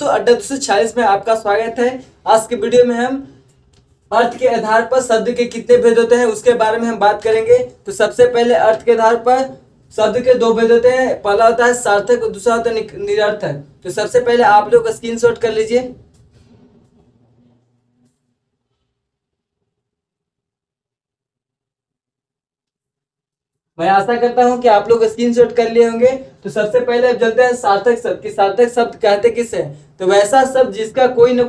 अड्डा 246 में आपका स्वागत है। आज के वीडियो में हम अर्थ के आधार पर शब्द के कितने भेद होते हैं उसके बारे में हम बात करेंगे। तो सबसे पहले अर्थ के आधार पर शब्द के दो भेद होते हैं। पहला होता है सार्थक और दूसरा होता है निरर्थक। तो सबसे पहले आप लोग स्क्रीनशॉट कर लीजिए। मैं आशा करता हूं कि आप लोग स्क्रीनशॉट कर लिए होंगे। तो सबसे पहले अब चलते हैं सार्थक शब्द की। सार्थक शब्द कहते किस है? तो वैसा शब्द जिसका कोई न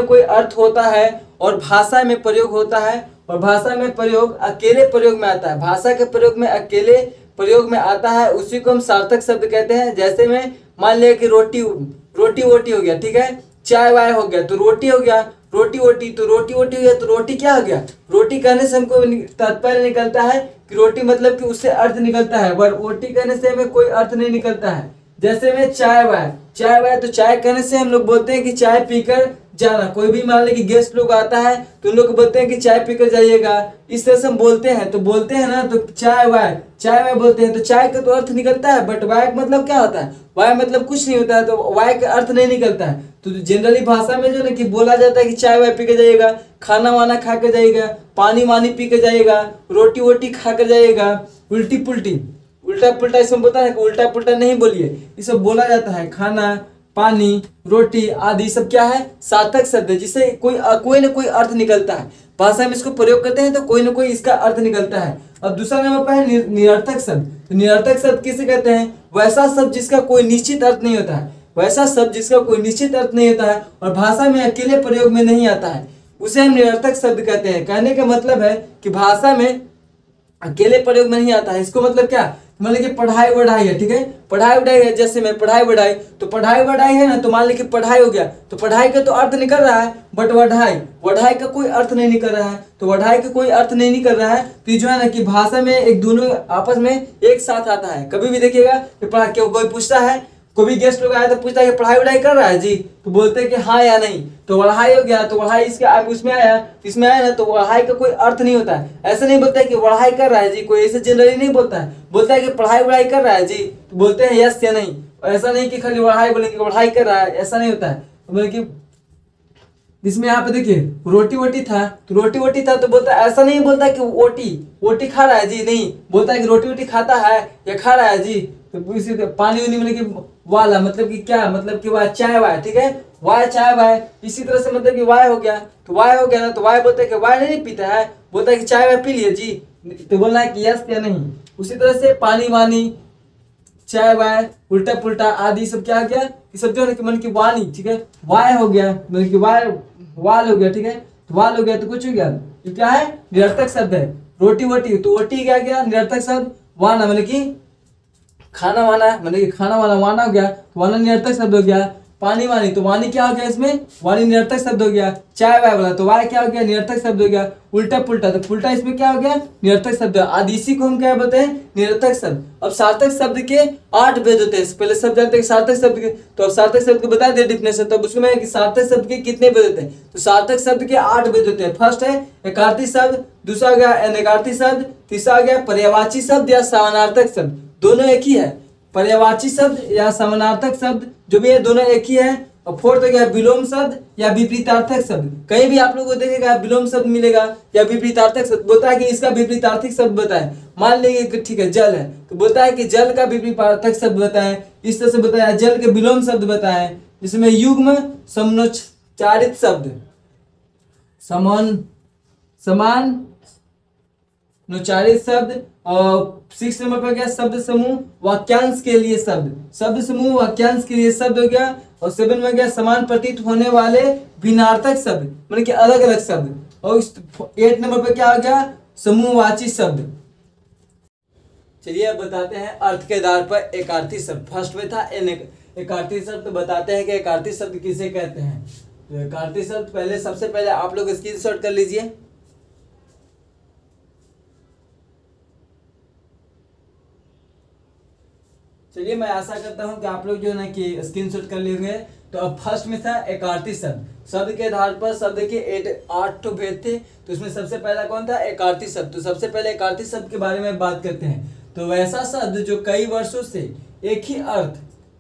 कोई अर्थ होता है और भाषा में प्रयोग होता है, और भाषा में प्रयोग अकेले प्रयोग में आता है। भाषा के प्रयोग में अकेले प्रयोग में आता है, उसी को हम सार्थक शब्द कहते हैं। जैसे में मान लिया कि रोटी वोटी हो गया, ठीक है। चाय वाय हो गया तो रोटी हो गया, रोटी वोटी तो रोटी वोटी हो गया। तो रोटी क्या हो गया? रोटी कहने से हमको तात्पर्य निकलता है कि रोटी मतलब कि उससे अर्थ निकलता है, पर वोटी कहने से हमें कोई अर्थ नहीं निकलता है। जैसे में चाय वाय तो चाय कहने से हम लोग बोलते हैं कि चाय पीकर जाना। कोई भी मान लीजिए गेस्ट लोग आता है तो उन लोग बोलते हैं कि चाय पीकर जाइएगा, इस तरह से हम बोलते हैं। तो बोलते हैं ना, तो चाय वाय बोलते हैं तो चाय का तो अर्थ निकलता है, बट वाय का मतलब क्या होता है? वाय मतलब कुछ नहीं होता है, तो वाय का अर्थ नहीं निकलता है। तो जनरली भाषा में जो ना कि बोला जाता है कि चाय वाय पी के जाइएगा, खाना वाना खा कर जाइएगा, पानी वानी पी के जाइएगा, रोटी वोटी खा कर जाइएगा। उल्टी पुल्टी उल्टा पुल्टा इसमें बोलता है कि उल्टा पुल्टा नहीं बोलिए, ये सब बोला जाता है। खाना पानी रोटी आदि सब क्या है? सार्थक शब्द है, जिससे कोई ना कोई अर्थ निकलता है। भाषा में इसको प्रयोग करते हैं तो कोई ना कोई इसका अर्थ निकलता है। अब दूसरा नंबर पर है निरर्थक शब्द। तो निरर्थक शब्द किसे कहते हैं? वैसा शब्द जिसका कोई निश्चित अर्थ नहीं होता है, वैसा शब्द जिसका कोई निश्चित अर्थ नहीं होता है और भाषा में अकेले प्रयोग में नहीं आता है, उसे हम निरर्थक शब्द कहते हैं। कहने का मतलब है कि भाषा में अकेले प्रयोग में नहीं आता है। इसको मतलब क्या? मतलब कि पढ़ाई वढ़ाई है, ठीक है। पढ़ाई वढ़ाई है, जैसे में पढ़ाई वढ़ाई, तो पढ़ाई वढ़ाई है ना, तो मान ली कि पढ़ाई हो गया तो पढ़ाई का तो अर्थ निकल रहा है, बट वढ़ाई का कोई अर्थ नहीं निकल रहा है। तो वढ़ाई का कोई अर्थ नहीं निकल रहा है, तो ये जो है ना कि भाषा में एक दोनों आपस में एक साथ आता है। कभी भी देखिएगा कि कोई पूछता है, कोई भी गेस्ट लोग आया तो पूछता है कि पढ़ाई वढ़ाई कर रहा है जी, तो बोलते हैं कि हाँ या नहीं। तो वढ़ाई हो गया, तो वढ़ाई इसके उसमें आया, इसमें आया ना, तो वढ़ाई का कोई अर्थ नहीं होता है। ऐसा नहीं बोलता है कि वढ़ाई कर रहा है जी, कोई ऐसे जनरली नहीं बोलता है। बोलता है कि पढ़ाई वढ़ाई कर रहा है जी, तो बोलते हैं यस या नहीं। ऐसा नहीं कि खाली वढ़ाई बोलेंगे पढ़ाई कर रहा है, ऐसा नहीं होता है। मतलब कि इसमें यहाँ पे देखिए रोटी वोटी था तो रोटी वोटी था, तो बोलता ऐसा नहीं बोलता कि वोटी खा रहा है जी, नहीं बोलता है कि रोटी वोटी खाता है या खा रहा है जी। तो इसी पानी वानी मतलब कि वाला मतलब कि क्या? मतलब कि वाय चाय वाय, ठीक है। वाय चाय वाय, इसी तरह से मतलब कि वाय हो गया, तो वाय हो गया ना, तो वाय बोलता है कि वाय नहीं पीता है, बोलता है कि चाय वाय पी लिए जी, तो बोलना है कि यस या नहीं। उसी तरह से पानी वानी चाय वाय उल्टा पुल्टा आदि सब क्या गया? ये सब जो है कि मन की वाणी, ठीक है। वाय हो गया मतलब कि वाल हो गया, ठीक है। तो वाल हो गया तो कुछ हो गया, ये क्या है? निरर्थक शब्द है। रोटी वोटी तो वोटी क्या गया? निरर्थक शब्द। वाना मतलब कि खाना वाना, मतलब कि खाना वाला वाना हो गया, तो वाना निरर्थक शब्द हो गया। पानी वानी तो वानी क्या हो गया? इसमें वानी निरर्थक शब्द हो गया। चाय वाय वाला तो वाय क्या हो गया? निरर्थक शब्द हो गया। उल्टा पुल्टा तो पुल्टा इसमें क्या हो गया? निरर्थक शब्द। आदि इसी को हम क्या बोलते हैं? निरर्थक शब्द। अब सार्थक शब्द के 8 भेद होते हैं। पहले सब जानते हैं सार्थक शब्द के, तो अब सार्थक शब्द को बता दे डिफिनेशन, तब उसमें कि सार्थक शब्द के कितने भेद होते हैं। तो सार्थक शब्द के 8 भेद होते हैं। फर्स्ट है एकार्थी शब्द, दूसरा हो गया अनेकार्थी शब्द, तीसरा हो गया पर्यायवाची शब्द या समानार्थक शब्द। दोनों एक ही है, पर्यायवाची शब्द या समानार्थक शब्द जो भी है दोनों एक ही है। और फोर्थ हो गया विलोम शब्द या विपरीतार्थक शब्द। कहीं भी आप लोगों को देखेगा विलोम शब्द मिलेगा या विपरीतार्थक शब्द। बोलता है कि इसका विपरीतार्थक शब्द बताएं। मान लीजिए कि ठीक है जल है, तो बोलता है कि जल का विपरीतार्थक शब्द बताएं। इस तरह से बताया जल के विलोम शब्द बताएं, जिसमें युग्म समनोच्चारित शब्द, समान नोचारित शब्द। और 6 नंबर पर गया शब्द समूह वाक्यांश के लिए शब्द समूह वाक्यांश के लिए शब्द हो गया। और 7 में गया समान प्रतीत होने वाले भिन्नार्थक शब्द, मतलब कि अलग अलग शब्द। और 8 नंबर पर क्या हो गया? समूहवाची शब्द। चलिए अब बताते हैं अर्थ के आधार पर एकार्थी शब्द। फर्स्ट में था एकार्थी शब्द। तो बताते हैं कि एकार्थी शब्द किसे कहते हैं। तो एकार्थी शब्द पहले सबसे पहले आप लोग स्क्रीनशॉट कर लीजिए। चलिए मैं आशा करता हूं कि आप लोग जो है ना कि स्क्रीनशॉट कर लेंगे। तो अब फर्स्ट में था एकार्थी शब्द। शब्द के आधार पर शब्द के 8 भेद थे। तो उसमें सबसे पहला कौन था? एकार्थी शब्द। तो सबसे पहले एकार्थी शब्द के बारे में बात करते हैं। तो वैसा शब्द जो कई वर्षों से एक ही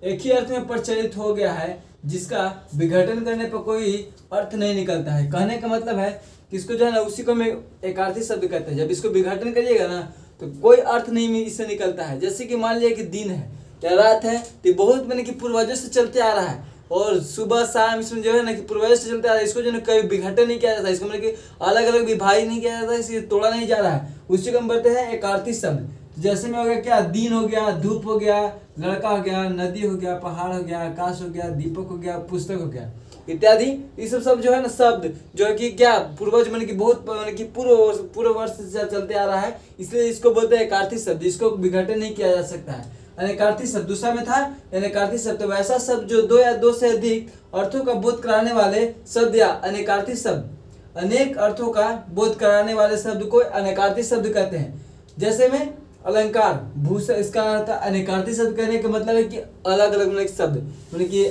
एक ही अर्थ में प्रचलित हो गया है जिसका विघटन करने पर कोई अर्थ नहीं निकलता है। कहने का मतलब है कि इसको जो है ना उसी को मैं एकार्थी शब्द कहते हैं। जब इसको विघटन करिएगा ना तो कोई अर्थ नहीं इससे निकलता है। जैसे कि मान लिया कि दिन है या रात है, तो बहुत मैंने कि पूर्वजों से चलते आ रहा है और सुबह शाम इसमें जो है ना कि पूर्वजों से चलते आ रहा है। इसको जो है कभी विघटन नहीं किया जाता, इसको मतलब कि अलग अलग विभाजित नहीं किया जाता, इसलिए तोड़ा नहीं जा रहा है। उसी को हम बोलते हैं एकार्थी शब्द। जैसे में हो गया क्या, दिन हो गया, धूप हो गया, लड़का हो गया, नदी हो गया, पहाड़ हो गया, आकाश हो गया, दीपक हो गया, पुस्तक हो गया इत्यादि। ये सब जो है ना शब्द जो है कि क्या पूर्वज मन की बहुत मन की पूर्व वर्ष से चलते आ रहा है, इसलिए इसको बोलते हैं एकार्थी शब्द। इसको विघटन नहीं किया जा सकता है। अनेकार्थी शब्द दूसरा में था अनेकार्थी शब्द, तो वैसा शब्द जो दो या दो से अधिक अर्थों का बोध कराने वाले शब्द या अनेकार्थी शब्द। अनेक अर्थों का बोध कराने वाले शब्द को अनेकार्थी शब्द कहते हैं। जैसे में अलंकार, भूषण, इसका अर्थ अनेकार्थी शब्द कहने का मतलब है कि अलग अलग शब्द, मतलब कि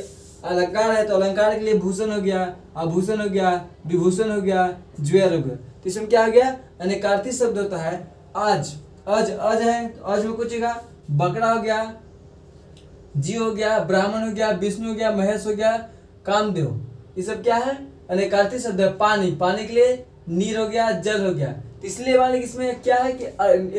अलंकार है तो अलंकार के लिए भूषण हो गया, आभूषण हो गया, विभूषण हो गया, ज्वेल हो गया। तो इसमें क्या हो गया, अनेकार्थी शब्द होता है आज। अज है तो अज में कुछ होगा, बकरा हो गया, जीव हो गया, ब्राह्मण हो गया, विष्णु हो गया, महेश हो गया, कामदेव। ये सब क्या है, अनेकार्थी शब्द है। पानी, पानी के लिए नीर हो गया, जल हो गया। तो इसलिए मान लीजिए इसमें क्या है कि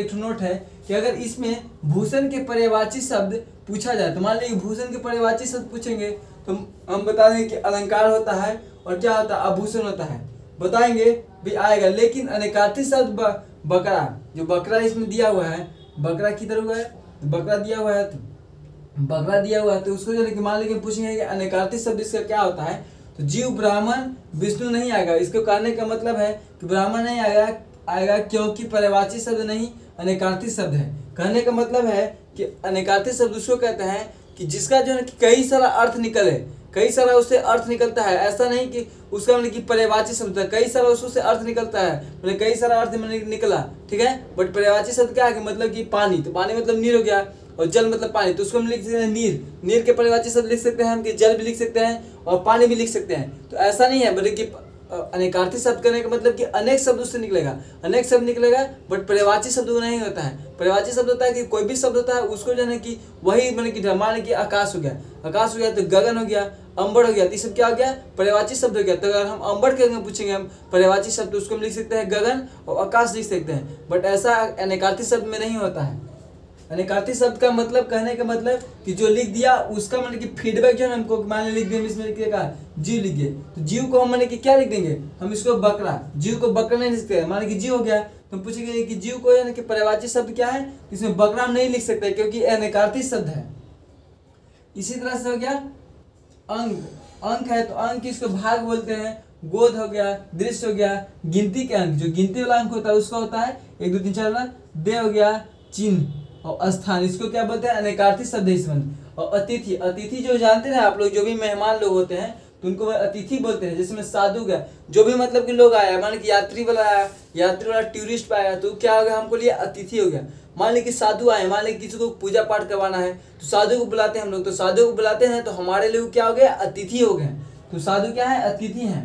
एक नोट है कि अगर इसमें भूषण के पर्यायवाची शब्द पूछा जाए तो मान लीजिए भूषण के पर्यायवाची शब्द पूछेंगे तो हम बता देंगे कि अलंकार होता है और क्या होता है, आभूषण होता है, बताएंगे भी आएगा। लेकिन अनेकार्थी शब्द बकरा, जो बकरा इसमें दिया हुआ है, बकरा किधर हुआ है, बकरा दिया हुआ है, तो बकरा दिया हुआ है तो उसको जो मान लीजिए पूछेंगे कि अनेकार्थी शब्द इसका क्या होता है, तो जीव, ब्राह्मण, विष्णु नहीं आएगा। इसको कहने का मतलब है कि ब्राह्मण नहीं आएगा क्योंकि पर्यायवाची शब्द नहीं, अनेकार्थी शब्द है। कहने का मतलब है कि अनेकार्थी शब्द उसको कहते हैं कि जिसका जो है कि कई सारा अर्थ निकले, कई सारा उससे अर्थ निकलता है। ऐसा नहीं कि उसका मतलब कि पर्यायवाची शब्द है, कई सारा उससे अर्थ निकलता है, मतलब कई सारा अर्थ निकला, ठीक है। बट पर्यायवाची शब्द क्या है कि मतलब कि पानी, तो पानी मतलब नीर हो गया, और जल मतलब पानी, तो उसको हम लिख सकते हैं नीर। नीर के पर्यायवाची शब्द लिख सकते हैं हम कि जल भी लिख सकते हैं और पानी भी लिख सकते हैं। तो ऐसा नहीं है बल्कि अनेकार्थी शब्द करने का मतलब कि अनेक शब्द उससे निकलेगा, अनेक शब्द निकलेगा, बट पर्यायवाची शब्द नहीं होता है। पर्यायवाची शब्द होता है कि कोई भी शब्द होता है उसको जो है कि वही मतलब कि मान कि आकाश हो गया, आकाश हो गया तो गगन हो गया, अंबर हो गया, तो ये सब क्या हो गया, पर्यायवाची शब्द हो गया। तो अगर हम अंबर के पूछेंगे हम पर्यायवाची शब्द, उसको हम लिख सकते हैं गगन और आकाश लिख सकते हैं। बट ऐसा अनेकार्थी शब्द में नहीं होता है। अनेकार्थी शब्द का मतलब, कहने का मतलब कि जो लिख दिया उसका मतलब कि फीडबैक जो है हमको मान लिख दिया, इसमें लिख दिया जीव लिख दिए, तो जीव को हम माने कि क्या लिख देंगे, हम इसको बकरा, जीव को बकरा नहीं लिख सकते। माने कि जीव हो गया तो हम पूछेंगे कि जीव को यानी कि पर्यायवाची शब्द क्या है, इसमें बकरा हम नहीं लिख सकते क्योंकि अनेकार्थी शब्द है। इसी तरह से हो गया अंक, अंक है तो अंक इसको भाग बोलते हैं, गोद हो गया, दृश्य हो गया, गिनती के अंक, जो गिनती वाला अंक होता है उसका होता है 1 2 3 4 वाला, दे हो गया, चिन्ह और स्थान, इसको क्या बोलते हैं, अनेकार्थी शब्द है इसमें। और अतिथि, अतिथि जो जानते हैं आप लोग, जो भी मेहमान लोग होते हैं तो उनको अतिथि बोलते हैं। जैसे में साधु गया, जो भी मतलब कि लोग आया, मान कि यात्री वाला आया, यात्री वाला टूरिस्ट पे आया, तो क्या हो गया, हमको लिए अतिथि हो गया। मान ली कि साधु आए, मान ली किसी को पूजा पाठ करवाना है तो साधु को बुलाते हैं हम लोग, तो साधु को बुलाते हैं तो हमारे लिए क्या हो गया, अतिथि हो गए। तो साधु क्या है, अतिथि हैं।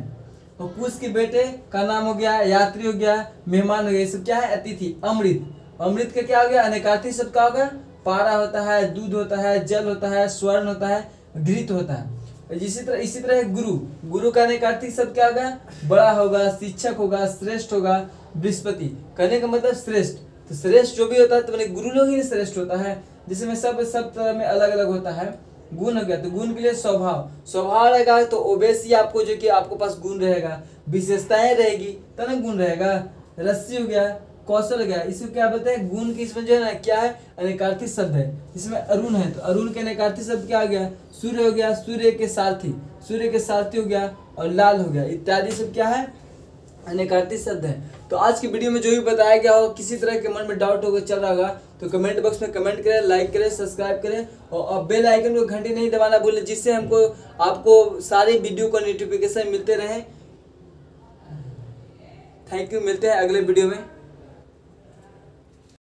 और कुश के बेटे का नाम हो गया, यात्री हो गया, मेहमान हो गया, ये सब क्या है, अतिथि। अमृत, अमृत का क्या हो गया, अनेकार्थी शब्द का होगा, पारा होता है, दूध होता है, जल होता है, स्वर्ण होता है, घृत होता है। इसी तरह गुरु, गुरु का अनेकार्थी शब्द क्या होगा, बड़ा होगा, शिक्षक होगा, श्रेष्ठ होगा, बृहस्पति। कहने का मतलब श्रेष्ठ, तो श्रेष्ठ जो भी होता है तो मैंने गुरु लोग ही श्रेष्ठ होता है, जिसमें सब तरह में अलग अलग होता है। गुण हो गया तो गुण के लिए स्वभाव, स्वभाव रहेगा तो ओबेसी आपको जो कि आपको पास गुण रहेगा, विशेषताएं रहेगी तो ना गुण रहेगा। रस्सी हो गया, कौशल हो गया, इसको क्या बोलते हैं, गुण की इसमें जो है ना क्या है, अनेकार्थी शब्द है। इसमें अरुण है तो अरुण के अनेकार्थी शब्द क्या हो गया, सूर्य हो गया, सूर्य के सारथी, सूर्य के सारथी हो गया, और लाल हो गया, इत्यादि सब क्या है, अनेकार्थी शब्द है। तो आज की वीडियो में जो भी बताया गया हो, किसी तरह के मन में डाउट होगा चल रहा होगा तो कमेंट बॉक्स में कमेंट करें, लाइक करें, सब्सक्राइब करें और बेल आइकन को घंटी नहीं दबाना भूलें, जिससे हमको आपको सारे वीडियो को नोटिफिकेशन मिलते रहे। थैंक यू, मिलते हैं अगले वीडियो में।